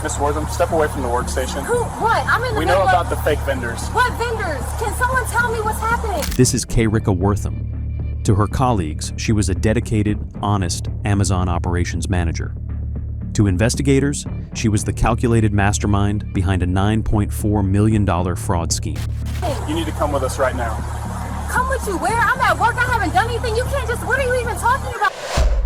Miss Wortham, step away from the workstation. Who? What? I'm in the We know middle about the fake vendors. What vendors? Can someone tell me what's happening? This is K-Rika Wortham. To her colleagues, she was a dedicated, honest Amazon operations manager. To investigators, she was the calculated mastermind behind a $9.4 million fraud scheme. You need to come with us right now. Come with you where? I'm at work. I haven't done anything. You can't just... What are you even talking about?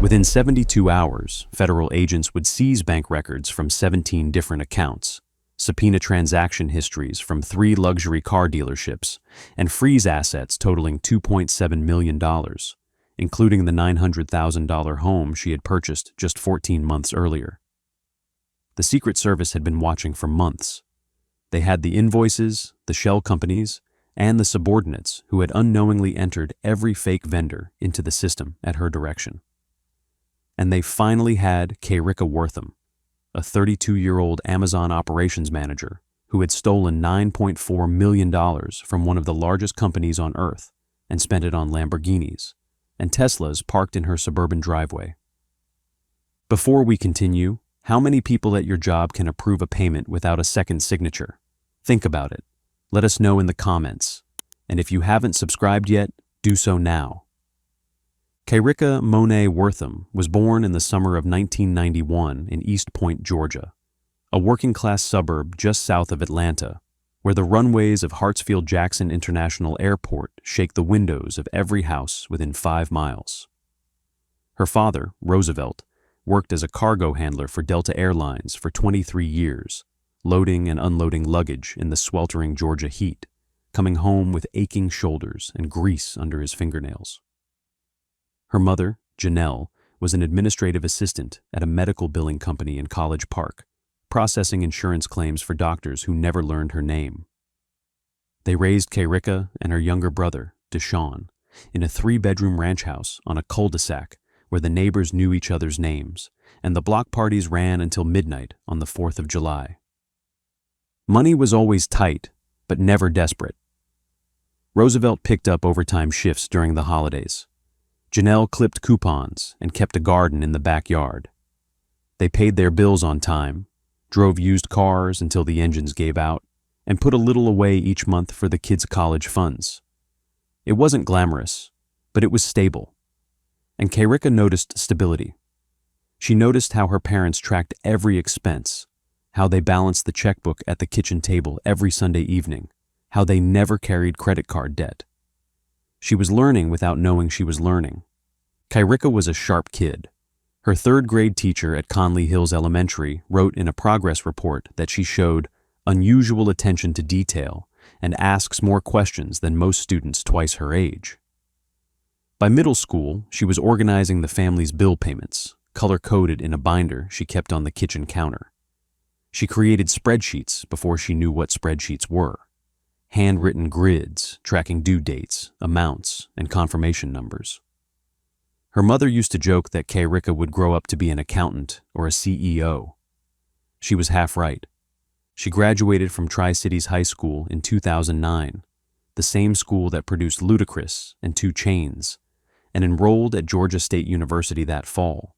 Within 72 hours, federal agents would seize bank records from 17 different accounts, subpoena transaction histories from 3 luxury car dealerships, and freeze assets totaling $2.7 million, including the $900,000 home she had purchased just 14 months earlier. The Secret Service had been watching for months. They had the invoices, the shell companies, and the subordinates who had unknowingly entered every fake vendor into the system at her direction. And they finally had K-Rika Wortham, a 32-year-old Amazon operations manager who had stolen $9.4 million from one of the largest companies on Earth and spent it on Lamborghinis and Teslas parked in her suburban driveway. Before we continue, how many people at your job can approve a payment without a second signature? Think about it. Let us know in the comments. And if you haven't subscribed yet, do so now. K-Rika Monet Wortham was born in the summer of 1991 in East Point, Georgia, a working-class suburb just south of Atlanta, where the runways of Hartsfield-Jackson International Airport shake the windows of every house within 5 miles. Her father, Roosevelt, worked as a cargo handler for Delta Airlines for 23 years, loading and unloading luggage in the sweltering Georgia heat, coming home with aching shoulders and grease under his fingernails. Her mother, Janelle, was an administrative assistant at a medical billing company in College Park, processing insurance claims for doctors who never learned her name. They raised K-Rika and her younger brother, Deshaun, in a 3-bedroom ranch house on a cul-de-sac where the neighbors knew each other's names, and the block parties ran until midnight on the 4th of July. Money was always tight, but never desperate. Roosevelt picked up overtime shifts during the holidays. Janelle clipped coupons and kept a garden in the backyard. They paid their bills on time, drove used cars until the engines gave out, and put a little away each month for the kids' college funds. It wasn't glamorous, but it was stable. And K-Rika noticed stability. She noticed how her parents tracked every expense, how they balanced the checkbook at the kitchen table every Sunday evening, how they never carried credit card debt. She was learning without knowing she was learning. K-Rika was a sharp kid. Her 3rd-grade teacher at Conley Hills Elementary wrote in a progress report that she showed unusual attention to detail and asks more questions than most students twice her age. By middle school, she was organizing the family's bill payments, color-coded in a binder she kept on the kitchen counter. She created spreadsheets before she knew what spreadsheets were. Handwritten grids tracking due dates, amounts, and confirmation numbers. Her mother used to joke that K-Rika would grow up to be an accountant or a CEO. She was half right. She graduated from Tri-Cities High School in 2009, the same school that produced Ludacris and 2 Chainz, and enrolled at Georgia State University that fall.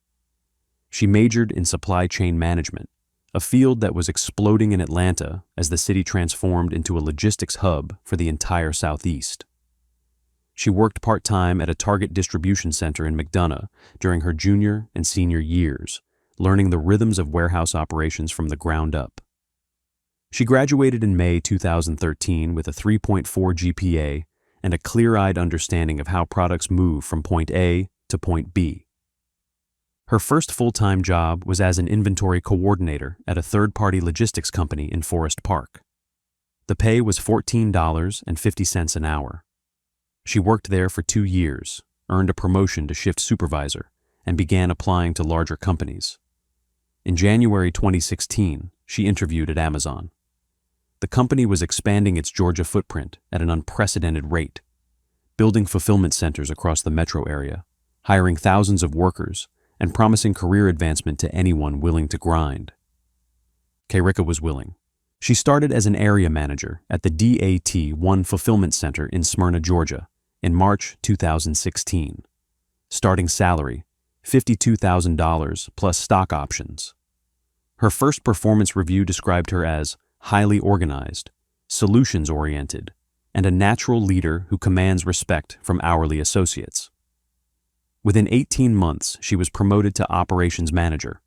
She majored in supply chain management, a field that was exploding in Atlanta as the city transformed into a logistics hub for the entire Southeast. She worked part-time at a Target distribution center in McDonough during her junior and senior years, learning the rhythms of warehouse operations from the ground up. She graduated in May 2013 with a 3.4 GPA and a clear-eyed understanding of how products move from point A to point B. Her first full-time job was as an inventory coordinator at a third-party logistics company in Forest Park. The pay was $14.50 an hour. She worked there for 2 years, earned a promotion to shift supervisor, and began applying to larger companies. In January 2016, she interviewed at Amazon. The company was expanding its Georgia footprint at an unprecedented rate, building fulfillment centers across the metro area, hiring thousands of workers, and promising career advancement to anyone willing to grind. K-Rika was willing. She started as an area manager at the DAT-1 Fulfillment Center in Smyrna, Georgia, in March 2016. Starting salary, $52,000 plus stock options. Her first performance review described her as highly organized, solutions-oriented, and a natural leader who commands respect from hourly associates. Within 18 months, she was promoted to operations manager,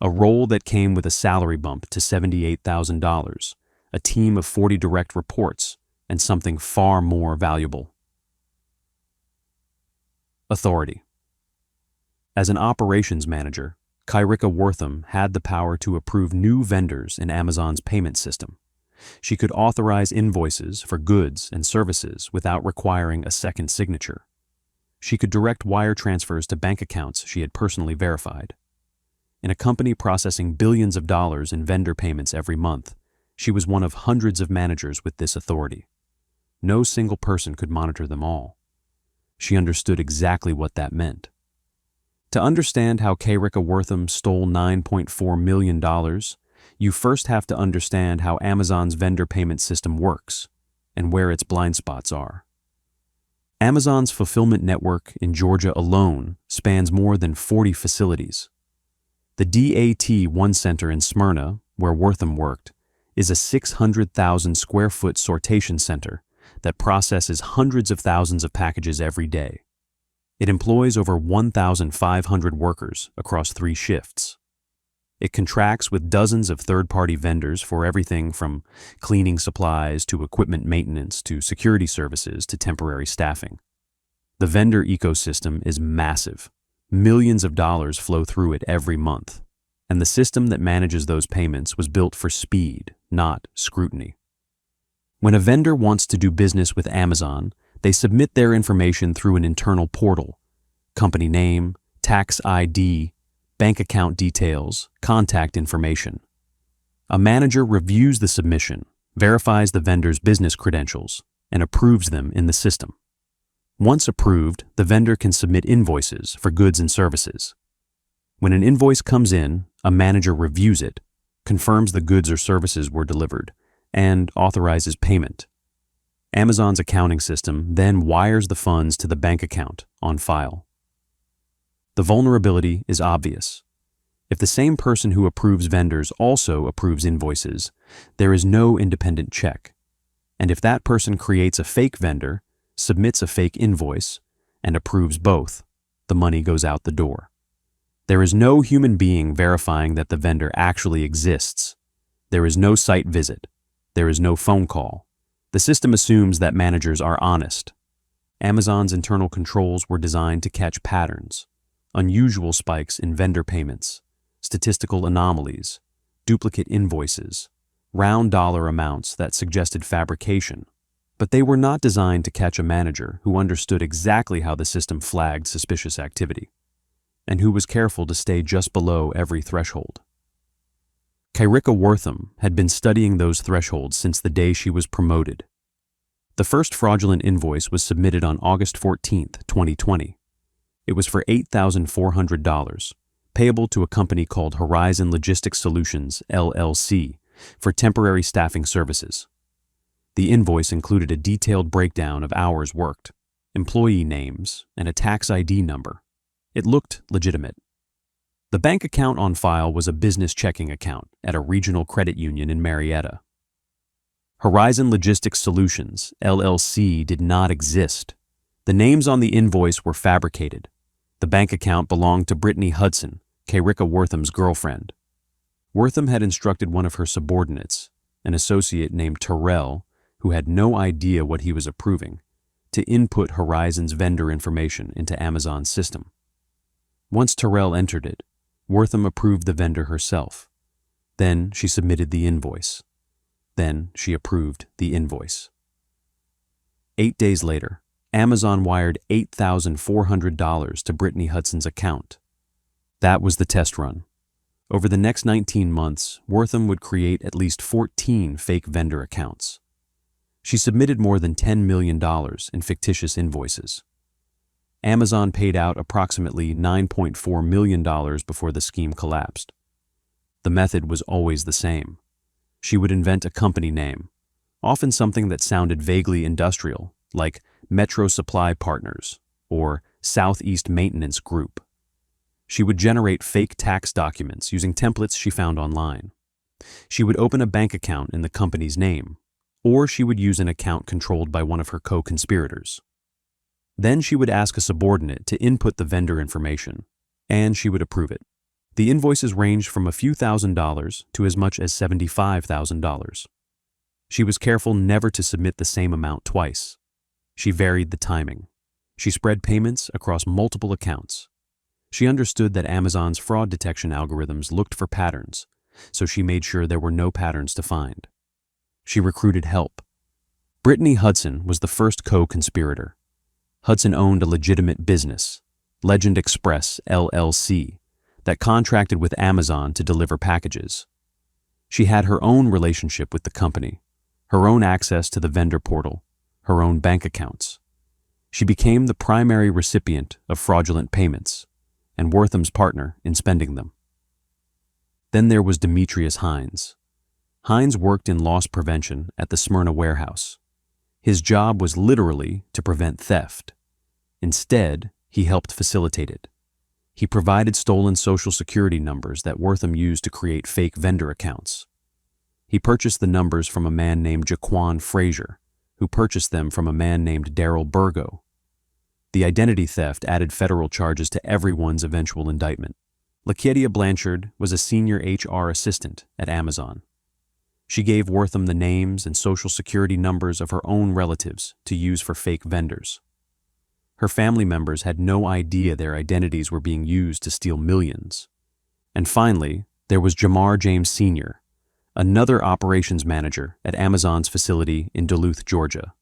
a role that came with a salary bump to $78,000, a team of 40 direct reports, and something far more valuable: authority. As an operations manager, Kyrika Wortham had the power to approve new vendors in Amazon's payment system. She could authorize invoices for goods and services without requiring a second signature. She could direct wire transfers to bank accounts she had personally verified. In a company processing billions of dollars in vendor payments every month, she was one of hundreds of managers with this authority. No single person could monitor them all. She understood exactly what that meant. To understand how Kyrika Wortham stole $9.4 million, you first have to understand how Amazon's vendor payment system works and where its blind spots are. Amazon's fulfillment network in Georgia alone spans more than 40 facilities. The DAT-1 Center in Smyrna, where Wortham worked, is a 600,000 square foot sortation center that processes hundreds of thousands of packages every day. It employs over 1,500 workers across 3 shifts. It contracts with dozens of third-party vendors for everything from cleaning supplies to equipment maintenance to security services to temporary staffing. The vendor ecosystem is massive. Millions of dollars flow through it every month, and the system that manages those payments was built for speed, not scrutiny. When a vendor wants to do business with Amazon, they submit their information through an internal portal: company name, tax ID, bank account details, contact information. A manager reviews the submission, verifies the vendor's business credentials, and approves them in the system. Once approved, the vendor can submit invoices for goods and services. When an invoice comes in, a manager reviews it, confirms the goods or services were delivered, and authorizes payment. Amazon's accounting system then wires the funds to the bank account on file. The vulnerability is obvious. If the same person who approves vendors also approves invoices, there is no independent check. And if that person creates a fake vendor, submits a fake invoice, and approves both, the money goes out the door. There is no human being verifying that the vendor actually exists. There is no site visit. There is no phone call. The system assumes that managers are honest. Amazon's internal controls were designed to catch patterns: unusual spikes in vendor payments, statistical anomalies, duplicate invoices, round dollar amounts that suggested fabrication. But they were not designed to catch a manager who understood exactly how the system flagged suspicious activity, and who was careful to stay just below every threshold. Kyrika Wortham had been studying those thresholds since the day she was promoted. The first fraudulent invoice was submitted on August 14, 2020. It was for $8,400, payable to a company called Horizon Logistics Solutions, LLC, for temporary staffing services. The invoice included a detailed breakdown of hours worked, employee names, and a tax ID number. It looked legitimate. The bank account on file was a business checking account at a regional credit union in Marietta. Horizon Logistics Solutions, LLC, did not exist. The names on the invoice were fabricated. The bank account belonged to Brittany Hudson, Kyrika Wortham's girlfriend. Wortham had instructed one of her subordinates, an associate named Terrell, who had no idea what he was approving, to input Horizon's vendor information into Amazon's system. Once Terrell entered it, Wortham approved the vendor herself. Then she submitted the invoice. Then she approved the invoice. 8 days later, Amazon wired $8,400 to Brittany Hudson's account. That was the test run. Over the next 19 months, Wortham would create at least 14 fake vendor accounts. She submitted more than $10 million in fictitious invoices. Amazon paid out approximately $9.4 million before the scheme collapsed. The method was always the same. She would invent a company name, often something that sounded vaguely industrial, like Metro Supply Partners or Southeast Maintenance Group. She would generate fake tax documents using templates she found online. She would open a bank account in the company's name, or she would use an account controlled by one of her co-conspirators. Then she would ask a subordinate to input the vendor information, and she would approve it. The invoices ranged from a few $1,000s to as much as $75,000. She was careful never to submit the same amount twice. She varied the timing. She spread payments across multiple accounts. She understood that Amazon's fraud detection algorithms looked for patterns, so she made sure there were no patterns to find. She recruited help. Brittany Hudson was the first co-conspirator. Hudson owned a legitimate business, Legend Express LLC, that contracted with Amazon to deliver packages. She had her own relationship with the company, her own access to the vendor portal, her own bank accounts. She became the primary recipient of fraudulent payments and Wortham's partner in spending them. Then there was Demetrius Hines. Hines worked in loss prevention at the Smyrna warehouse. His job was literally to prevent theft. Instead, he helped facilitate it. He provided stolen Social Security numbers that Wortham used to create fake vendor accounts. He purchased the numbers from a man named Jaquan Frazier, who purchased them from a man named Daryl Burgo. The identity theft added federal charges to everyone's eventual indictment. Laketia Blanchard was a senior HR assistant at Amazon. She gave Wortham the names and Social Security numbers of her own relatives to use for fake vendors. Her family members had no idea their identities were being used to steal millions. And finally, there was Jamar James Sr., another operations manager at Amazon's facility in Duluth, Georgia.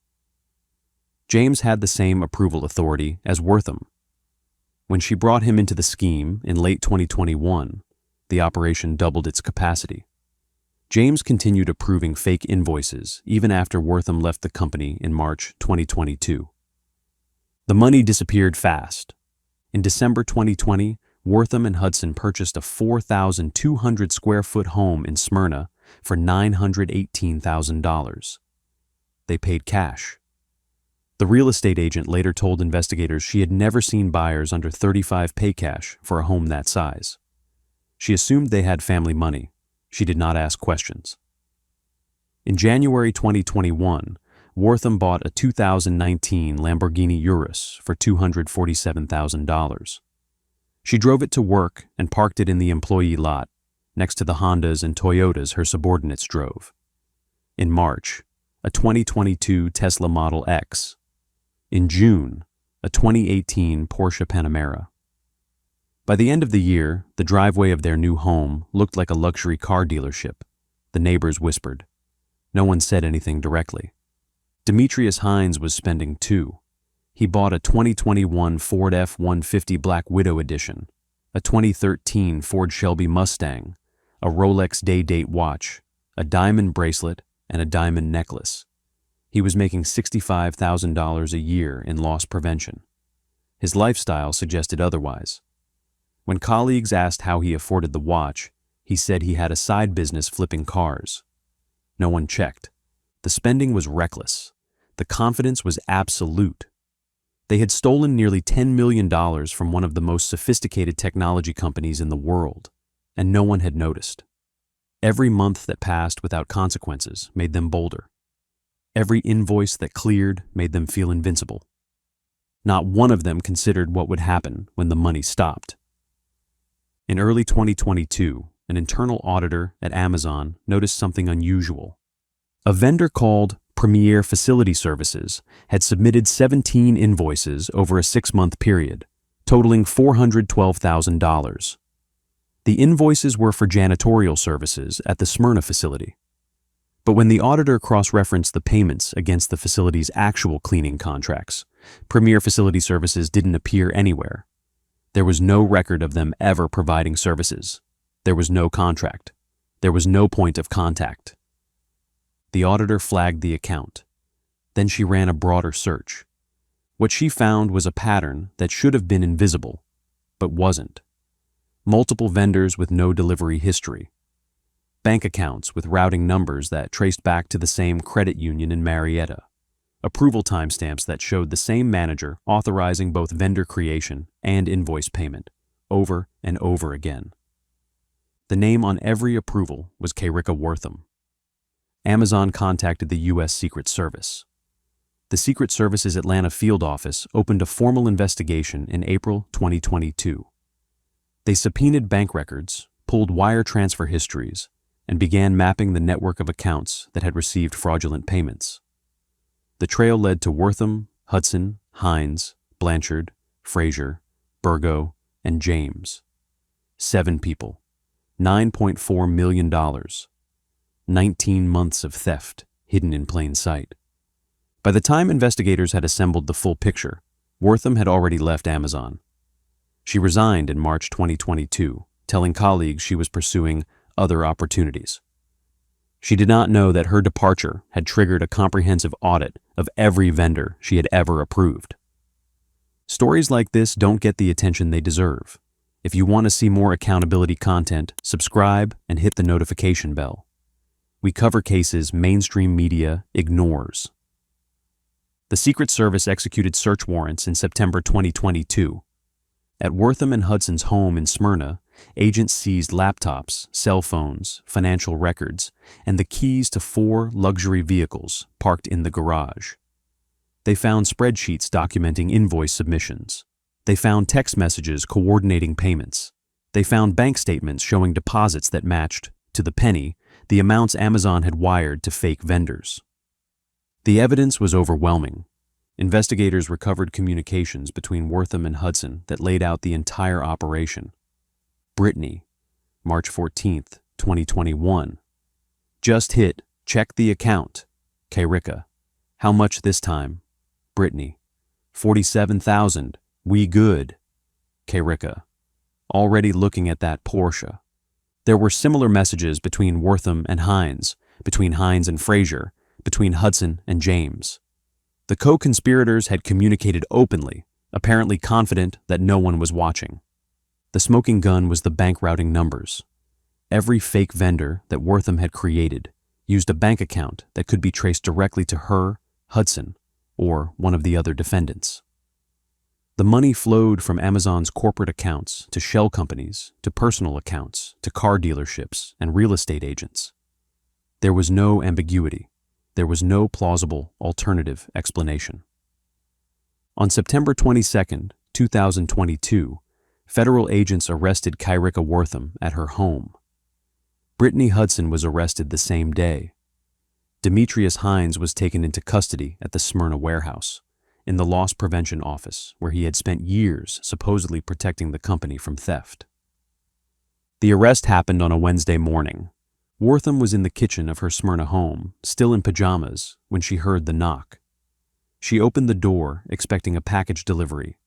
James had the same approval authority as Wortham. When she brought him into the scheme in late 2021, the operation doubled its capacity. James continued approving fake invoices even after Wortham left the company in March 2022. The money disappeared fast. In December 2020, Wortham and Hudson purchased a 4,200 square foot home in Smyrna for $918,000. They paid cash. The real estate agent later told investigators she had never seen buyers under $35,000 pay cash for a home that size. She assumed they had family money. She did not ask questions. In January 2021, Wortham bought a 2019 Lamborghini Urus for $247,000. She drove it to work and parked it in the employee lot, next to the Hondas and Toyotas her subordinates drove. In March, a 2022 Tesla Model X. In June, a 2018 Porsche Panamera. By the end of the year, the driveway of their new home looked like a luxury car dealership. The neighbors whispered. No one said anything directly. Demetrius Hines was spending too. He bought a 2021 Ford F-150 Black Widow Edition, a 2013 Ford Shelby Mustang, a Rolex day-date watch, a diamond bracelet, and a diamond necklace. He was making $65,000 a year in loss prevention. His lifestyle suggested otherwise. When colleagues asked how he afforded the watch, he said he had a side business flipping cars. No one checked. The spending was reckless. The confidence was absolute. They had stolen nearly $10 million from one of the most sophisticated technology companies in the world, and no one had noticed. Every month that passed without consequences made them bolder. Every invoice that cleared made them feel invincible. Not one of them considered what would happen when the money stopped. In early 2022, an internal auditor at Amazon noticed something unusual. A vendor called Premier Facility Services had submitted 17 invoices over a 6-month period, totaling $412,000. The invoices were for janitorial services at the Smyrna facility. But when the auditor cross-referenced the payments against the facility's actual cleaning contracts, Premier Facility Services didn't appear anywhere. There was no record of them ever providing services. There was no contract. There was no point of contact. The auditor flagged the account. Then she ran a broader search. What she found was a pattern that should have been invisible, but wasn't. Multiple vendors with no delivery history. Bank accounts with routing numbers that traced back to the same credit union in Marietta. Approval timestamps that showed the same manager authorizing both vendor creation and invoice payment, over and over again. The name on every approval was Kayrika Wortham. Amazon contacted the U.S. Secret Service. The Secret Service's Atlanta field office opened a formal investigation in April 2022. They subpoenaed bank records, pulled wire transfer histories, and began mapping the network of accounts that had received fraudulent payments. The trail led to Wortham, Hudson, Hines, Blanchard, Frazier, Burgo, and James. 7 people, $9.4 million, 19 months of theft hidden in plain sight. By the time investigators had assembled the full picture, Wortham had already left Amazon. She resigned in March 2022, telling colleagues she was pursuing other opportunities. She did not know that her departure had triggered a comprehensive audit of every vendor she had ever approved. Stories like this don't get the attention they deserve. If you want to see more accountability content, subscribe and hit the notification bell. We cover cases mainstream media ignores. The Secret Service executed search warrants in September 2022. At Wortham and Hudson's home in Smyrna, agents seized laptops, cell phones, financial records, and the keys to 4 luxury vehicles parked in the garage. They found spreadsheets documenting invoice submissions. They found text messages coordinating payments. They found bank statements showing deposits that matched, to the penny, the amounts Amazon had wired to fake vendors. The evidence was overwhelming. Investigators recovered communications between Wortham and Hudson that laid out the entire operation. Brittany, March 14, 2021. Just hit, check the account. Kayrika, how much this time? Brittany, 47,000, we good. Kayrika, already looking at that Porsche. There were similar messages between Wortham and Hines, between Hines and Frazier, between Hudson and James. The co-conspirators had communicated openly, apparently confident that no one was watching. The smoking gun was the bank routing numbers. Every fake vendor that Wortham had created used a bank account that could be traced directly to her, Hudson, or one of the other defendants. The money flowed from Amazon's corporate accounts to shell companies, to personal accounts, to car dealerships and real estate agents. There was no ambiguity. There was no plausible alternative explanation. On September 22, 2022, federal agents arrested Kayrika Wortham at her home. Brittany Hudson was arrested the same day. Demetrius Hines was taken into custody at the Smyrna warehouse, in the loss prevention office where he had spent years supposedly protecting the company from theft. The arrest happened on a Wednesday morning. Wortham was in the kitchen of her Smyrna home, still in pajamas, when she heard the knock. She opened the door, expecting a package delivery.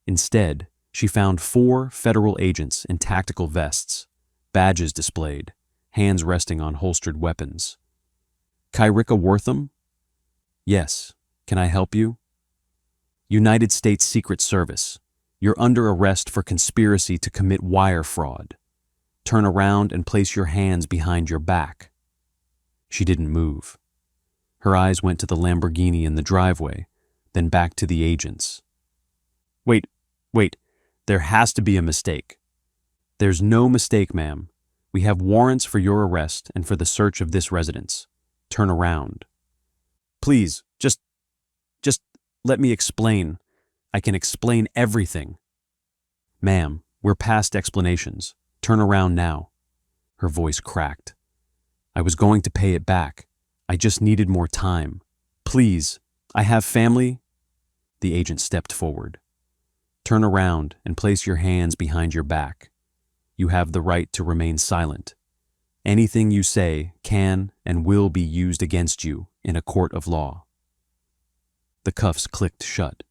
Instead, she found 4 federal agents in tactical vests, badges displayed, hands resting on holstered weapons. Kayrika Wortham? Yes. Can I help you? United States Secret Service. You're under arrest for conspiracy to commit wire fraud. Turn around and place your hands behind your back. She didn't move. Her eyes went to the Lamborghini in the driveway, then back to the agents. Wait, there has to be a mistake. There's no mistake, ma'am. We have warrants for your arrest and for the search of this residence. Turn around. Please, just let me explain. I can explain everything. Ma'am, we're past explanations. Turn around now. Her voice cracked. I was going to pay it back. I just needed more time. Please, I have family. The agent stepped forward. Turn around and place your hands behind your back. You have the right to remain silent. Anything you say can and will be used against you in a court of law. The cuffs clicked shut.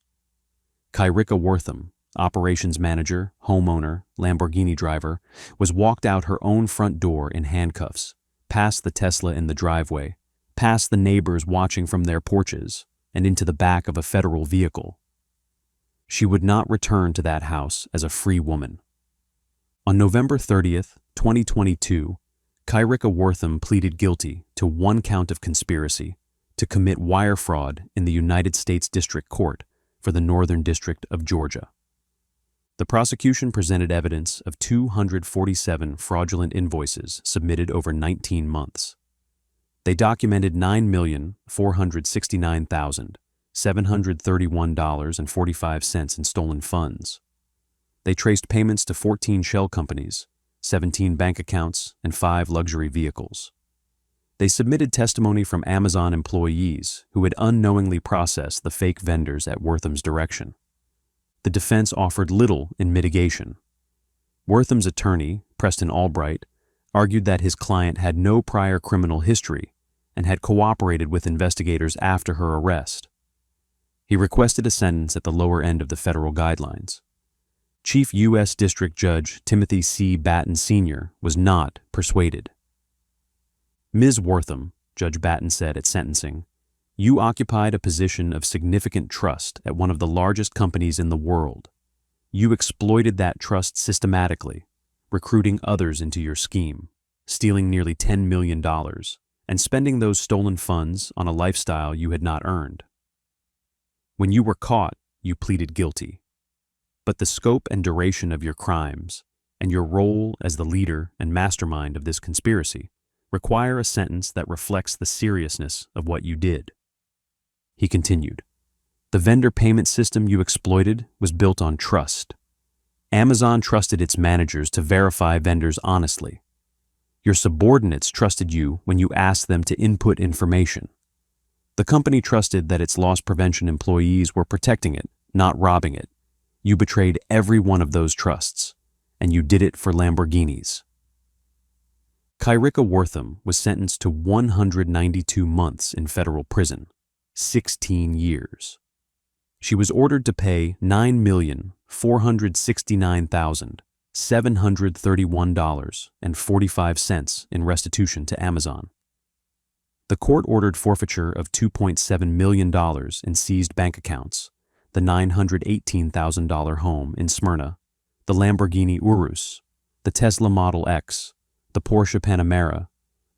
Kayrika Wortham, operations manager, homeowner, Lamborghini driver, was walked out her own front door in handcuffs, past the Tesla in the driveway, past the neighbors watching from their porches, and into the back of a federal vehicle. She would not return to that house as a free woman. On November 30th, 2022, Kayrika Wortham pleaded guilty to 1 count of conspiracy to commit wire fraud in the United States District Court for the Northern District of Georgia. The prosecution presented evidence of 247 fraudulent invoices submitted over 19 months. They documented $9,469,731.45 in stolen funds. They traced payments to 14 shell companies, 17 bank accounts, and 5 luxury vehicles. They submitted testimony from Amazon employees who had unknowingly processed the fake vendors at Wortham's direction. The defense offered little in mitigation. Wortham's attorney, Preston Albright, argued that his client had no prior criminal history and had cooperated with investigators after her arrest. He requested a sentence at the lower end of the federal guidelines. Chief U.S. District Judge Timothy C. Batten Sr. was not persuaded. "Ms. Wortham," Judge Batten said at sentencing, "you occupied a position of significant trust at one of the largest companies in the world. You exploited that trust systematically, recruiting others into your scheme, stealing nearly $10 million, and spending those stolen funds on a lifestyle you had not earned. When you were caught, you pleaded guilty. But the scope and duration of your crimes, and your role as the leader and mastermind of this conspiracy, require a sentence that reflects the seriousness of what you did." He continued, "The vendor payment system you exploited was built on trust. Amazon trusted its managers to verify vendors honestly. Your subordinates trusted you when you asked them to input information. The company trusted that its loss prevention employees were protecting it, not robbing it. You betrayed every one of those trusts, and you did it for Lamborghinis." Kyrica Wortham was sentenced to 192 months in federal prison, 16 years. She was ordered to pay $9,469,731.45 in restitution to Amazon. The court ordered forfeiture of $2.7 million in seized bank accounts, the $918,000 home in Smyrna, the Lamborghini Urus, the Tesla Model X, the Porsche Panamera,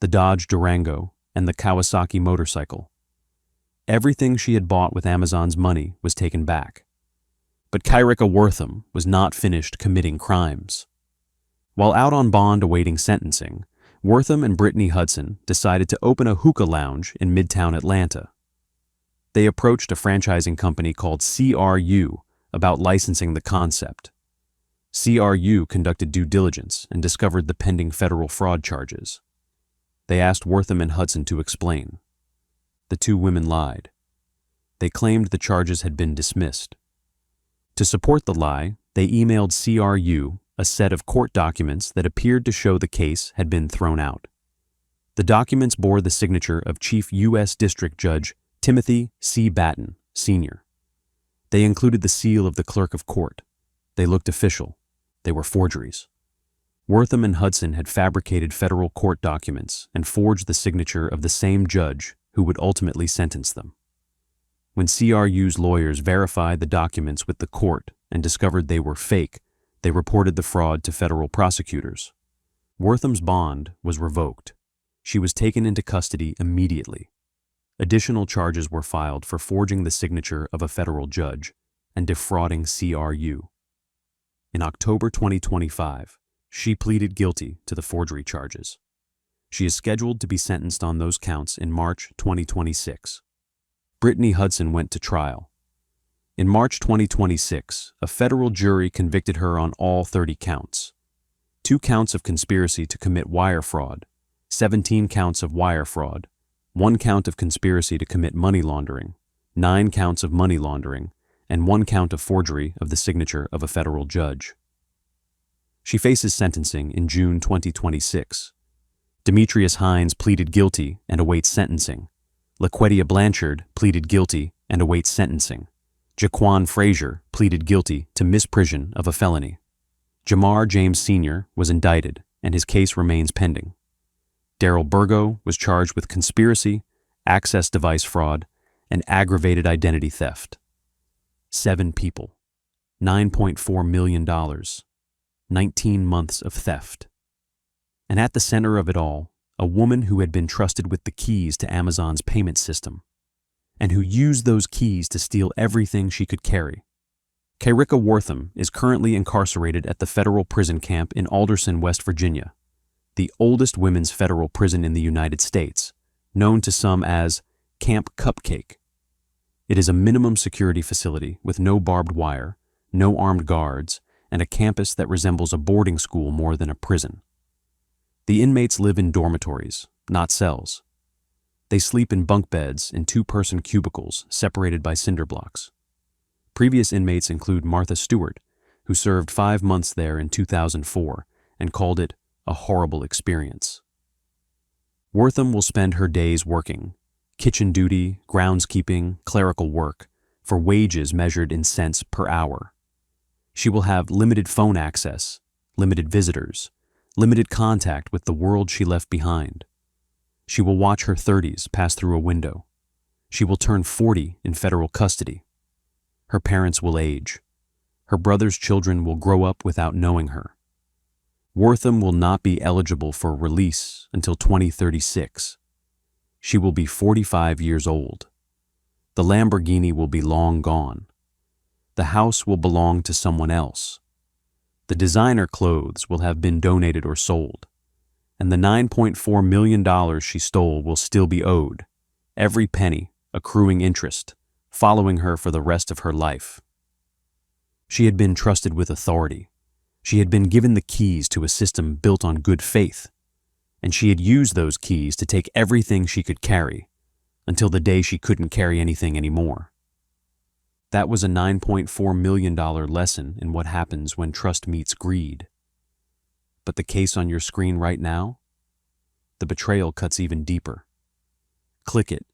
the Dodge Durango, and the Kawasaki motorcycle. Everything she had bought with Amazon's money was taken back. But Kyrica Wortham was not finished committing crimes. While out on bond awaiting sentencing, Wortham and Brittany Hudson decided to open a hookah lounge in Midtown Atlanta. They approached a franchising company called CRU about licensing the concept. CRU conducted due diligence and discovered the pending federal fraud charges. They asked Wortham and Hudson to explain. The two women lied. They claimed the charges had been dismissed. To support the lie, they emailed CRU a set of court documents that appeared to show the case had been thrown out. The documents bore the signature of Chief U.S. District Judge Timothy C. Batten, Sr. They included the seal of the clerk of court. They looked official. They were forgeries. Wortham and Hudson had fabricated federal court documents and forged the signature of the same judge who would ultimately sentence them. When CRU's lawyers verified the documents with the court and discovered they were fake, they reported the fraud to federal prosecutors. Wortham's bond was revoked. She was taken into custody immediately. Additional charges were filed for forging the signature of a federal judge and defrauding CRU. In October 2025, she pleaded guilty to the forgery charges. She is scheduled to be sentenced on those counts in March 2026. Brittany Hudson went to trial. In March 2026, a federal jury convicted her on all 30 counts. 2 counts of conspiracy to commit wire fraud, 17 counts of wire fraud, 1 count of conspiracy to commit money laundering, 9 counts of money laundering, and 1 count of forgery of the signature of a federal judge. She faces sentencing in June 2026. Demetrius Hines pleaded guilty and awaits sentencing. LaQuetia Blanchard pleaded guilty and awaits sentencing. Jaquan Frazier pleaded guilty to misprision of a felony. Jamar James Sr. was indicted, and his case remains pending. Daryl Burgo was charged with conspiracy, access device fraud, and aggravated identity theft. 7 people, $9.4 million, 19 months of theft. And at the center of it all, a woman who had been trusted with the keys to Amazon's payment system, and who used those keys to steal everything she could carry. Kayrika Wortham is currently incarcerated at the federal prison camp in Alderson, West Virginia, the oldest women's federal prison in the United States, known to some as Camp Cupcake. It is a minimum security facility with no barbed wire, no armed guards, and a campus that resembles a boarding school more than a prison. The inmates live in dormitories, not cells. They sleep in bunk beds in two-person cubicles separated by cinder blocks. Previous inmates include Martha Stewart, who served 5 months there in 2004 and called it a horrible experience. Wortham will spend her days working, kitchen duty, groundskeeping, clerical work, for wages measured in cents per hour. She will have limited phone access, limited visitors, limited contact with the world she left behind. She will watch her 30s pass through a window. She will turn 40 in federal custody. Her parents will age. Her brother's children will grow up without knowing her. Wortham will not be eligible for release until 2036. She will be 45 years old. The Lamborghini will be long gone. The house will belong to someone else. The designer clothes will have been donated or sold. And the $9.4 million she stole will still be owed, every penny accruing interest, following her for the rest of her life. She had been trusted with authority. She had been given the keys to a system built on good faith, and she had used those keys to take everything she could carry until the day she couldn't carry anything anymore. That was a $9.4 million lesson in what happens when trust meets greed. But the case on your screen right now? The betrayal cuts even deeper. Click it